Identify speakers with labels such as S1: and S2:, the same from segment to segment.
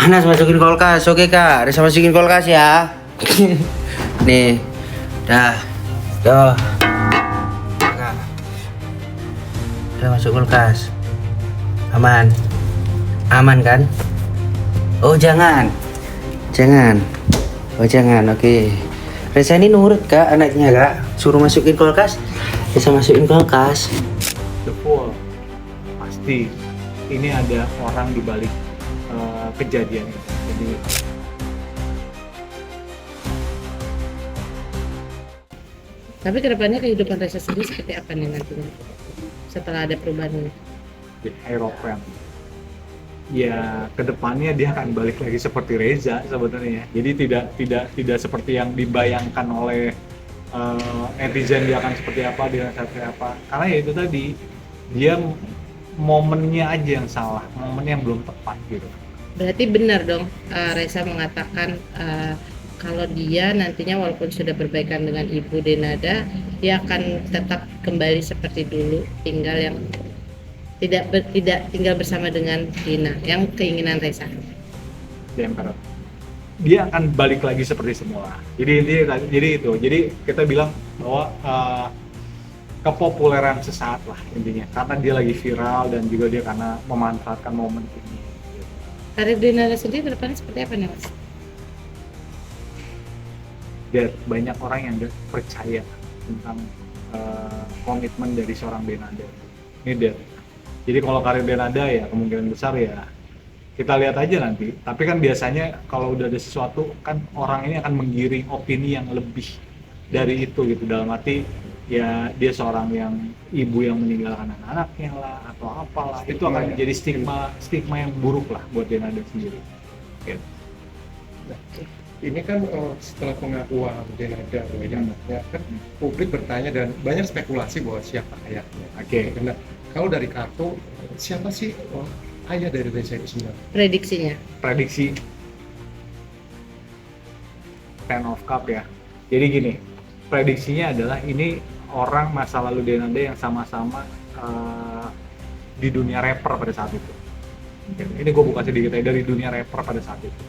S1: Panas, masukin kulkas. Oke kak, Reza masukin kulkas ya. Nih, dah, tuh, kak, udah masuk kulkas. Aman, aman kan? Oh jangan, jangan, oh jangan. Oke, Reza ini nurut kak, anaknya kak. Suruh masukin kulkas, Reza masukin kulkas.
S2: The Fall, pasti ini ada orang di balik kejadian itu. Jadi
S3: Tapi kedepannya kehidupan Reza sendiri seperti apa nih nantinya setelah ada perubahan ini?
S2: di Hierophant, ya kedepannya dia akan balik lagi seperti Reza sebenarnya. Jadi tidak seperti yang dibayangkan oleh netizen dia akan seperti apa, dia akan seperti apa. Karena ya itu tadi, dia momennya aja yang salah, momennya yang belum tepat gitu.
S3: Berarti benar dong Reza mengatakan kalau dia nantinya walaupun sudah berbaikan dengan Ibu Denada, dia akan tetap kembali seperti dulu, tinggal yang tidak tinggal bersama dengan Dina, yang keinginan Reza.
S2: The Emperor, dia akan balik lagi seperti semula. Jadi kita bilang bahwa kepopuleran sesaat lah intinya, karena dia lagi viral dan juga dia karena memanfaatkan momen ini.
S3: Karir Denada sendiri kedepannya seperti apa nih Mas?
S2: Dan banyak orang yang gak percaya tentang komitmen dari seorang Denada. Ini Dad. Jadi kalau karir Denada ya kemungkinan besar ya kita lihat aja nanti. Tapi kan biasanya kalau udah ada sesuatu kan orang ini akan menggiring opini yang lebih dari itu gitu. Dalam arti ya dia seorang yang ibu yang meninggalkan anak-anaknya lah atau apalah. Itu akan jadi stigma yang buruk lah buat Denada sendiri. Gitu.
S4: Ini kan setelah pengakuan Denada bahwa ini anaknya, kan publik bertanya dan banyak spekulasi bahwa siapa ayahnya.
S2: Oke.
S4: Nah, kalau dari Kato, siapa sih ayah dari Reza itu sebenarnya?
S3: Prediksinya.
S2: Prediksi Ten of Cup ya. Jadi gini, prediksinya adalah ini orang masa lalu Denada yang sama-sama di dunia rapper pada saat itu. Ini gue buka sedikit ya, dari dunia rapper pada saat itu.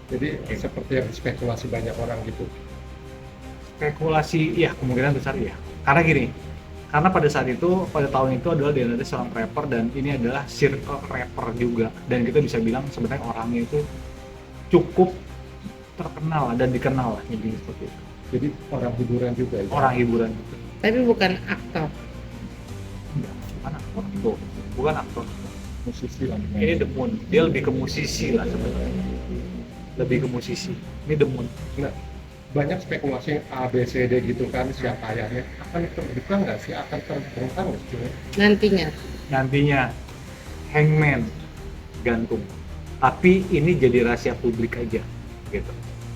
S4: Jadi seperti yang spekulasi banyak orang gitu.
S2: Spekulasi, ya kemungkinan besar ya. Karena gini, karena pada saat itu, pada tahun itu adalah Denada seorang rapper dan ini adalah circle rapper juga. Dan kita bisa bilang sebenarnya orangnya itu cukup terkenal dan dikenal lah, intinya seperti itu.
S4: Jadi orang hiburan juga ya?
S2: Orang hiburan gitu.
S3: Tapi bukan aktor.
S2: Enggak, bukan aktor itu, bukan aktor.
S4: Musisi lah.
S2: Ini The Moon, dia lebih ke musisi lah sebenarnya. Lebih ke musisi, ini The Moon.
S4: Nah, banyak spekulasi A, B, C, D gitu kan, siapa ayahnya. Akan terbuka nggak sih? Akan terbongkar nggak sih?
S2: Nantinya Hangman gantung. Tapi ini jadi rahasia publik aja gitu.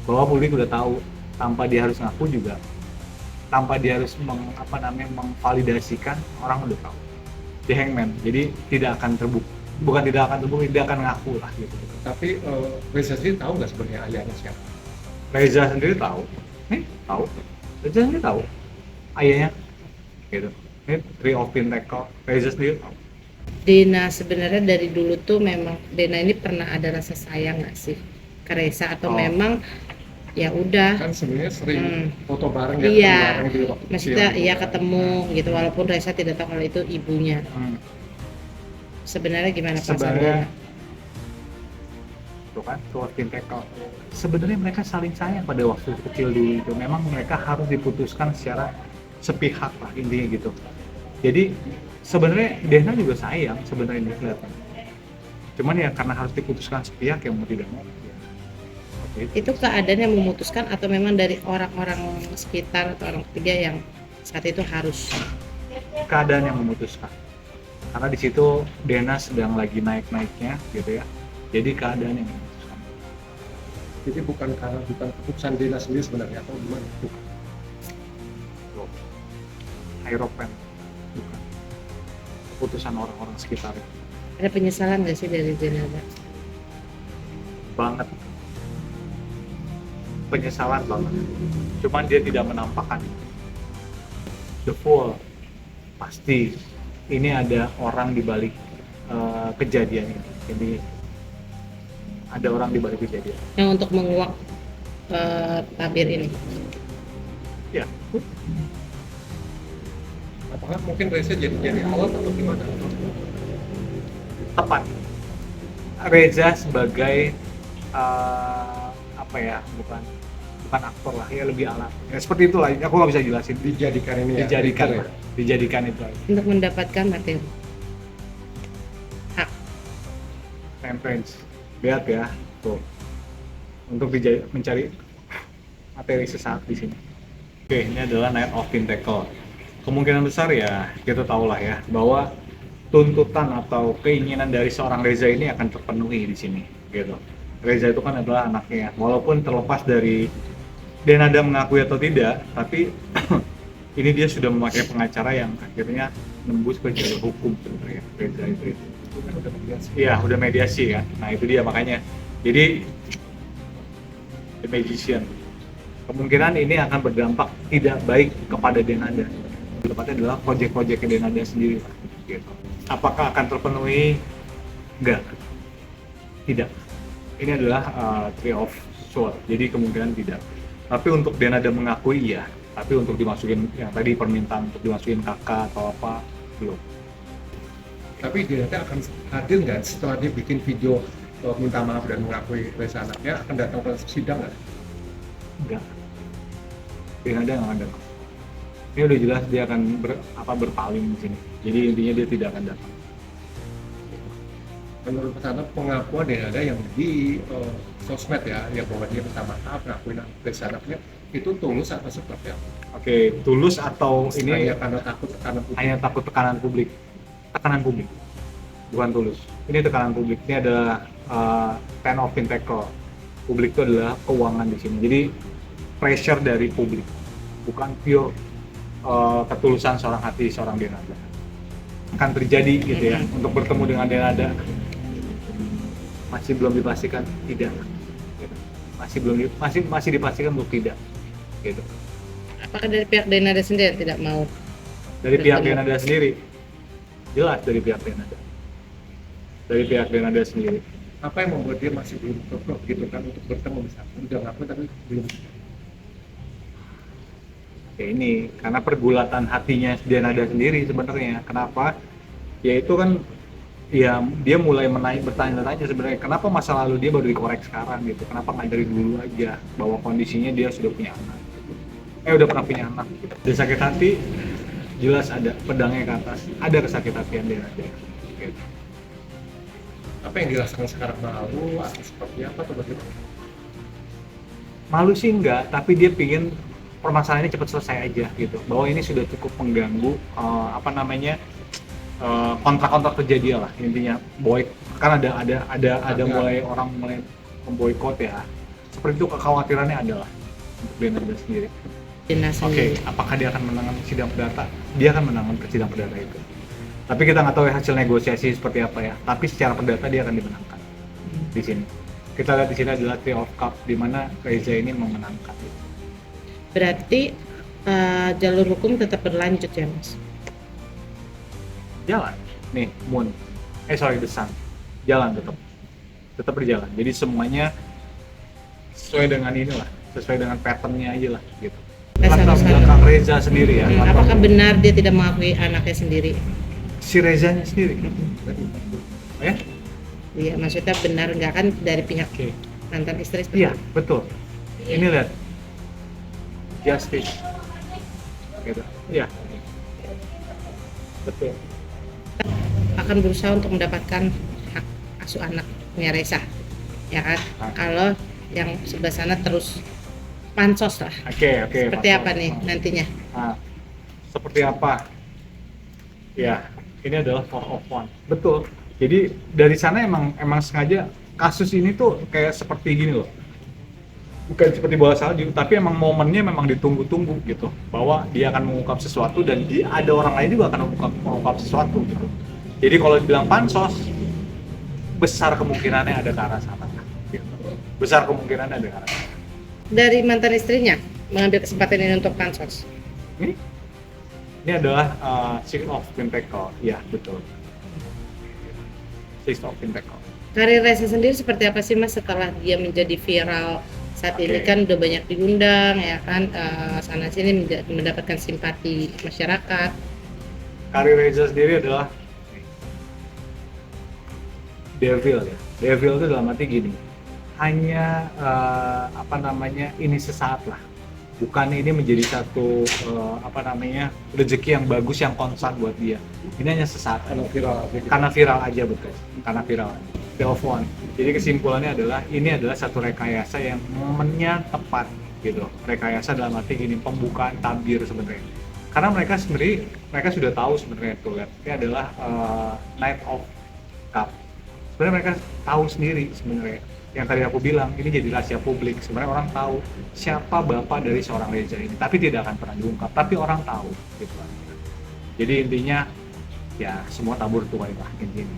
S2: Bahwa publik udah tahu tanpa dia harus ngaku juga. Tanpa dia harus memvalidasikan, orang udah tahu. Di Hangman. Jadi tidak akan terbuka. Bukan tidak akan terbuka, tidak akan ngaku lah gitu.
S4: Tapi Reza sendiri tahu nggak sebenarnya ayahnya siapa?
S2: Reza sendiri tahu. Tahu. Reza sendiri tahu. Ayahnya gitu. Ini Three of Pentacles. Reza sendiri tahu.
S3: Dina sebenarnya dari dulu tuh memang Dina ini pernah ada rasa sayang nggak sih ke Reza atau memang ya udah
S4: Kan sebenarnya sering foto bareng ya,
S3: iya,
S4: bareng di waktu
S3: maksudnya
S4: kecil.
S3: iya ketemu gitu walaupun Reza tidak tahu kalau itu ibunya. Sebenarnya gimana Pak
S2: Sebenarnya
S3: Sandra?
S2: itu kan Two of Pentacles. Sebenarnya mereka saling sayang pada waktu kecil dulu itu. Memang mereka harus diputuskan secara sepihak lah intinya gitu. Jadi sebenarnya Dena juga sayang sebenarnya ini kelihatan. Cuman ya karena harus diputuskan sepihak ya mau tidak mau. Ya.
S3: Itu keadaan yang memutuskan atau memang dari orang-orang sekitar atau orang ketiga yang saat itu harus?
S2: Keadaan yang memutuskan. Karena di situ Dena sedang lagi naik-naiknya gitu ya. Jadi keadaan yang memutuskan.
S4: Jadi bukan keputusan Dena sendiri sebenarnya atau gimana? Bukan.
S2: Hierophant. Bukan. Keputusan orang-orang sekitar.
S3: Ada penyesalan nggak sih dari Dina?
S2: Banget. Penyesalan banget. Cuman dia tidak menampakkan. The Fall, pasti ini ada orang di balik kejadian ini. Jadi ada orang di balik kejadian.
S3: Yang untuk menguak tabir ini.
S2: Ya,
S4: Apakah mungkin Reza jadi alat atau gimana?
S2: tepat. Reza sebagai apa ya, bukan aktor lah, ya lebih alat. Ya, seperti itulah. Aku nggak bisa jelasin.
S4: Dijadikan ini
S2: Dijadikan,
S4: ya?
S2: dijadikan itu aja.
S3: Untuk mendapatkan materi. Hak.
S2: Temperance, lihat ya, tuh. Untuk mencari materi sesaat di sini. Oke, ini adalah Night of Pentacle. Kemungkinan besar ya, kita tahulah ya, bahwa tuntutan atau keinginan dari seorang Reza ini akan terpenuhi di sini, gitu. Reza itu kan adalah anaknya, walaupun terlepas dari Denada mengakui atau tidak, tapi ini dia sudah memakai pengacara yang akhirnya nembus ke jalur hukum sebenarnya. Reza itu.
S4: Udah mediasi.
S2: Iya, udah mediasi kan. Nah, itu dia makanya. Jadi The Magician. Kemungkinan ini akan berdampak tidak baik kepada Denada. Tepatnya adalah proyek-proyek Denada sendiri, gitu. Apakah akan terpenuhi? Enggak. Tidak. Ini adalah Three of Swords. Jadi kemungkinan tidak. Tapi untuk Denada mengakui iya. Tapi untuk dimasukin yang tadi permintaan untuk dimasukin kakak atau apa belum.
S4: Tapi dia nanti akan hadir nggak setelah dia bikin video minta maaf dan mengakui Reza anaknya, akan datang ke sidang nggak?
S2: Enggak. Denada nggak ada. Ini udah jelas dia akan berpaling di sini. Jadi intinya dia tidak akan datang.
S4: Menurut sana pengakuan Denada yang di sosmed ya, yang bahwa dia minta maaf ngakuin Reza anaknya, itu tulus atau seperti apa?
S2: Oke, tulus atau ini
S4: Hanya karena takut tekanan publik?
S2: hanya takut tekanan publik. Tekanan publik, bukan tulus. Ini tekanan publik. Ini adalah Ten of Pentacle. Publik itu adalah keuangan di sini. Jadi pressure dari publik, bukan pure ketulusan seorang hati seorang Denada. Akan terjadi gitu ya untuk bertemu dengan Denada. Masih belum dipastikan tidak. Gitu. Masih dipastikan untuk tidak. Gitu.
S3: Apakah dari pihak Denada sendiri tidak mau?
S2: Dari pihak
S3: Bertemu.
S2: Denada sendiri, jelas dari pihak Denada. Dari pihak Denada sendiri.
S4: Apa yang membuat dia masih belum kokoh gitu kan untuk bertemu misalnya? Udah ngakuin tapi belum.
S2: Ya ini karena pergulatan hatinya Denada sendiri sebenarnya. Kenapa? Ya itu kan ya dia mulai bertanya-tanya sebenarnya kenapa masa lalu dia baru dikorek sekarang gitu. Kenapa nggak dari dulu aja bahwa kondisinya dia sudah punya anak. Udah pernah punya anak gitu. Dia sakit hati, jelas ada pedangnya ke atas. Ada kesakit hatian Denada. Gitu.
S4: Apa yang dirasakan sekarang, malu atau seperti apa atau bagaimana?
S2: Malu sih enggak, tapi dia pingin permasalahannya cepat selesai aja gitu. Bahwa ini sudah cukup mengganggu kontrak-kontrak terjadi lah intinya. Kan ada mulai orang mulai memboikot ya. Seperti itu kekhawatirannya adalah untuk Denada sendiri.
S3: Dinasti.
S2: Oke, apakah dia akan menangkan sidang perdata? Dia akan menangkan sidang perdata itu. Tapi kita nggak tahu ya hasil negosiasi seperti apa ya. Tapi secara perdata dia akan dimenangkan di sini. Kita lihat di sini adalah Three of Cups di mana Reza ini memenangkan.
S3: Berarti jalur hukum tetap berlanjut ya Mas?
S2: Jalan. Nih, Moon. The Sun. Jalan tetap berjalan. Jadi semuanya sesuai dengan inilah, sesuai dengan patternnya aja lah gitu. Latar belakang Reza sendiri ya.
S3: Apakah benar dia tidak mengakui anaknya sendiri?
S2: Si Rezanya sendiri. Ya?
S3: Iya, maksudnya benar nggak kan dari pihak
S2: Oke.
S3: mantan istri seperti
S2: Iya,
S3: itu?
S2: betul. Ini lihat. Justice. Gitu. Iya. Betul.
S3: Akan berusaha untuk mendapatkan hak asuh anaknya Reza, ya kan? Kalau yang sebelah sana terus pansos lah.
S2: Oke.
S3: Seperti
S2: Mas.
S3: apa nih nantinya?
S2: Nah, seperti apa? Ya, ini adalah Four of Wands. Betul. Jadi dari sana emang sengaja kasus ini tuh kayak seperti gini loh. Bukan seperti bola salju, tapi emang momennya memang ditunggu-tunggu gitu. Bahwa dia akan mengungkap sesuatu dan ada orang lain juga akan mengungkap sesuatu gitu. Jadi kalau dibilang pansos, besar kemungkinannya ada ke arah sana. Gitu. Besar kemungkinannya ada ke arah sana.
S3: Dari mantan istrinya mengambil kesempatan ini untuk pansos.
S2: Ini adalah Six of Pentacle. Ya, betul. Six of Pentacle.
S3: Karir Reza sendiri seperti apa sih Mas setelah dia menjadi viral saat ini?
S2: Oke.
S3: Kan udah banyak diundang ya kan, sana sini mendapatkan simpati masyarakat.
S2: Karir Reza sendiri adalah devil ya. Devil itu dalam arti gini, hanya ini sesaat lah. Bukan ini menjadi satu rezeki yang bagus yang konstan buat dia. Ini hanya sesaat.
S4: Karena viral aja gitu.
S2: Karena viral aja, betul. Karena viral. Telepon. Jadi kesimpulannya adalah ini adalah satu rekayasa yang momennya tepat gitu. Rekayasa dalam arti gini, pembukaan tabir sebenarnya. Karena mereka sudah tahu sebenarnya itu kan. Ini adalah Night of Cup. Sebenarnya mereka tahu sendiri sebenarnya. Yang tadi aku bilang, ini jadi rahasia publik. Sebenarnya orang tahu siapa bapak dari seorang Reza ini, tapi tidak akan pernah diungkap. Tapi orang tahu gitu kan. Jadi intinya ya semua tabur tuai lah intinya.